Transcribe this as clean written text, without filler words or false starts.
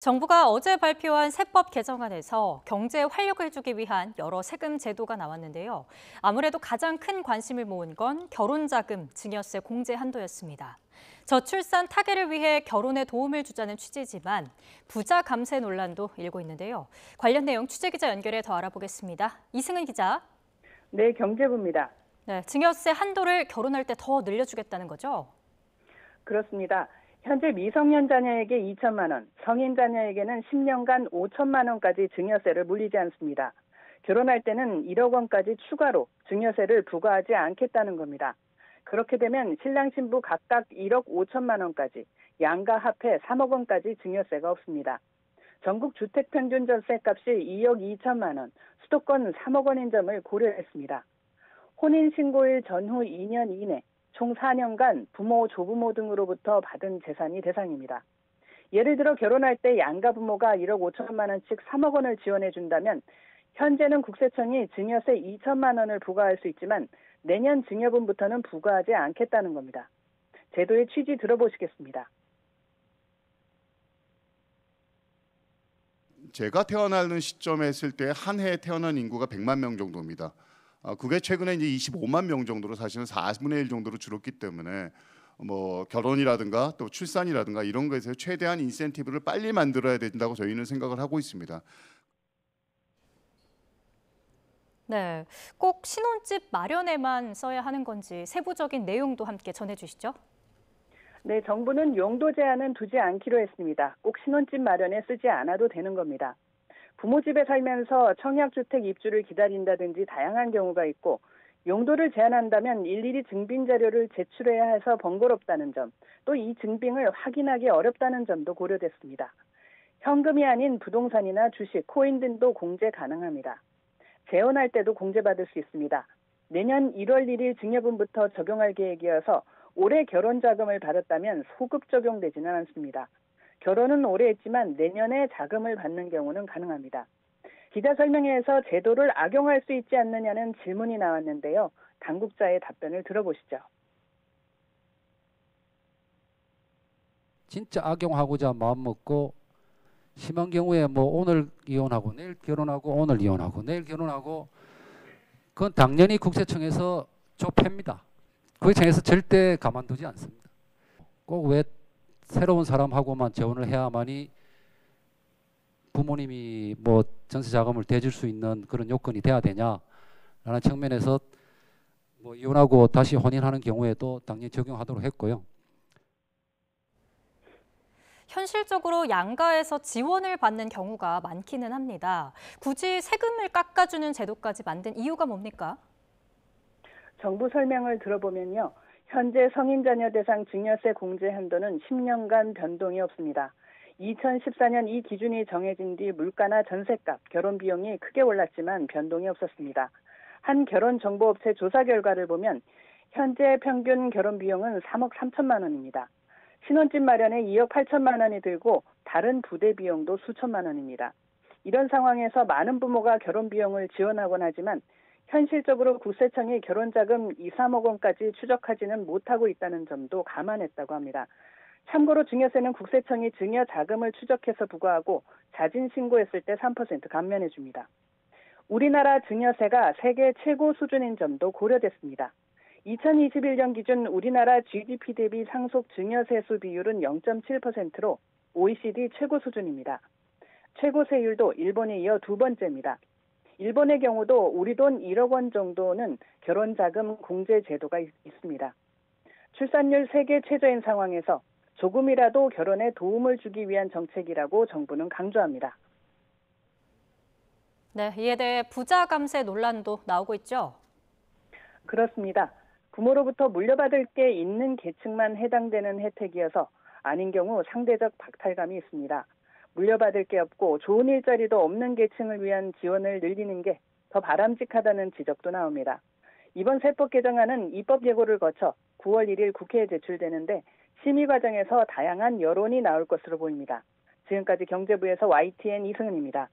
정부가 어제 발표한 세법 개정안에서 경제에 활력을 주기 위한 여러 세금 제도가 나왔는데요. 아무래도 가장 큰 관심을 모은 건 결혼자금 증여세 공제 한도였습니다. 저출산 타개를 위해 결혼에 도움을 주자는 취지지만 부자 감세 논란도 일고 있는데요. 관련 내용 취재기자 연결해 더 알아보겠습니다. 이승은 기자. 네, 경제부입니다. 네, 증여세 한도를 결혼할 때 더 늘려주겠다는 거죠? 그렇습니다. 현재 미성년 자녀에게 2천만 원, 성인 자녀에게는 10년간 5천만 원까지 증여세를 물리지 않습니다. 결혼할 때는 1억 원까지 추가로 증여세를 부과하지 않겠다는 겁니다. 그렇게 되면 신랑 신부 각각 1억 5천만 원까지, 양가 합해 3억 원까지 증여세가 없습니다. 전국 주택 평균 전세 값이 2억 2천만 원, 수도권 3억 원인 점을 고려했습니다. 혼인신고일 전후 2년 이내 총 4년간 부모, 조부모 등으로부터 받은 재산이 대상입니다. 예를 들어 결혼할 때 양가 부모가 1억 5천만 원씩 3억 원을 지원해 준다면 현재는 국세청이 증여세 2천만 원을 부과할 수 있지만 내년 증여분부터는 부과하지 않겠다는 겁니다. 제도의 취지 들어보시겠습니다. 제가 태어나는 시점에 했을 때 한 해에 태어난 인구가 100만 명 정도입니다. 그게 최근에 이제 25만 명 정도로 사실은 4분의 1 정도로 줄었기 때문에 뭐 결혼이라든가 또 출산이라든가 이런 것에서 최대한 인센티브를 빨리 만들어야 된다고 저희는 생각을 하고 있습니다. 네, 꼭 신혼집 마련에만 써야 하는 건지 세부적인 내용도 함께 전해주시죠. 네, 정부는 용도 제한은 두지 않기로 했습니다. 꼭 신혼집 마련에 쓰지 않아도 되는 겁니다. 부모 집에 살면서 청약주택 입주를 기다린다든지 다양한 경우가 있고 용도를 제한한다면 일일이 증빙 자료를 제출해야 해서 번거롭다는 점, 또 이 증빙을 확인하기 어렵다는 점도 고려됐습니다. 현금이 아닌 부동산이나 주식, 코인 등도 공제 가능합니다. 재혼할 때도 공제받을 수 있습니다. 내년 1월 1일 증여분부터 적용할 계획이어서 올해 결혼 자금을 받았다면 소급 적용되지는 않습니다. 결혼은 올해 했지만 내년에 자금을 받는 경우는 가능합니다. 기자 설명회에서 제도를 악용할 수 있지 않느냐는 질문이 나왔는데요. 당국자의 답변을 들어보시죠. 진짜 악용하고자 마음먹고 심한 경우에 뭐 오늘 이혼하고 내일 결혼하고 오늘 이혼하고 내일 결혼하고 그건 당연히 국세청에서 좁힙니다. 국세청에서 절대 가만두지 않습니다. 꼭 왜 새로운 사람하고만 재혼을 해야만이 부모님이 뭐 전세 자금을 대줄 수 있는 그런 요건이 돼야 되냐라는 측면에서 뭐 이혼하고 다시 혼인하는 경우에도 당연히 적용하도록 했고요. 현실적으로 양가에서 지원을 받는 경우가 많기는 합니다. 굳이 세금을 깎아주는 제도까지 만든 이유가 뭡니까? 정부 설명을 들어보면요. 현재 성인 자녀 대상 증여세 공제 한도는 10년간 변동이 없습니다. 2014년 이 기준이 정해진 뒤 물가나 전셋값, 결혼 비용이 크게 올랐지만 변동이 없었습니다. 한 결혼정보업체 조사 결과를 보면 현재 평균 결혼 비용은 3억 3천만 원입니다. 신혼집 마련에 2억 8천만 원이 들고 다른 부대 비용도 수천만 원입니다. 이런 상황에서 많은 부모가 결혼 비용을 지원하곤 하지만 현실적으로 국세청이 결혼자금 2, 3억 원까지 추적하지는 못하고 있다는 점도 감안했다고 합니다. 참고로 증여세는 국세청이 증여 자금을 추적해서 부과하고 자진 신고했을 때 3% 감면해 줍니다. 우리나라 증여세가 세계 최고 수준인 점도 고려됐습니다. 2021년 기준 우리나라 GDP 대비 상속 증여세수 비율은 0.7%로 OECD 최고 수준입니다. 최고 세율도 일본에 이어 두 번째입니다. 일본의 경우도 우리 돈 1억 원 정도는 결혼자금 공제 제도가 있습니다. 출산율 세계 최저인 상황에서 조금이라도 결혼에 도움을 주기 위한 정책이라고 정부는 강조합니다. 네, 이에 대해 부자 감세 논란도 나오고 있죠? 그렇습니다. 부모로부터 물려받을 게 있는 계층만 해당되는 혜택이어서 아닌 경우 상대적 박탈감이 있습니다. 물려받을 게 없고 좋은 일자리도 없는 계층을 위한 지원을 늘리는 게 더 바람직하다는 지적도 나옵니다. 이번 세법 개정안은 입법 예고를 거쳐 9월 1일 국회에 제출되는데 심의 과정에서 다양한 여론이 나올 것으로 보입니다. 지금까지 경제부에서 YTN 이승은입니다.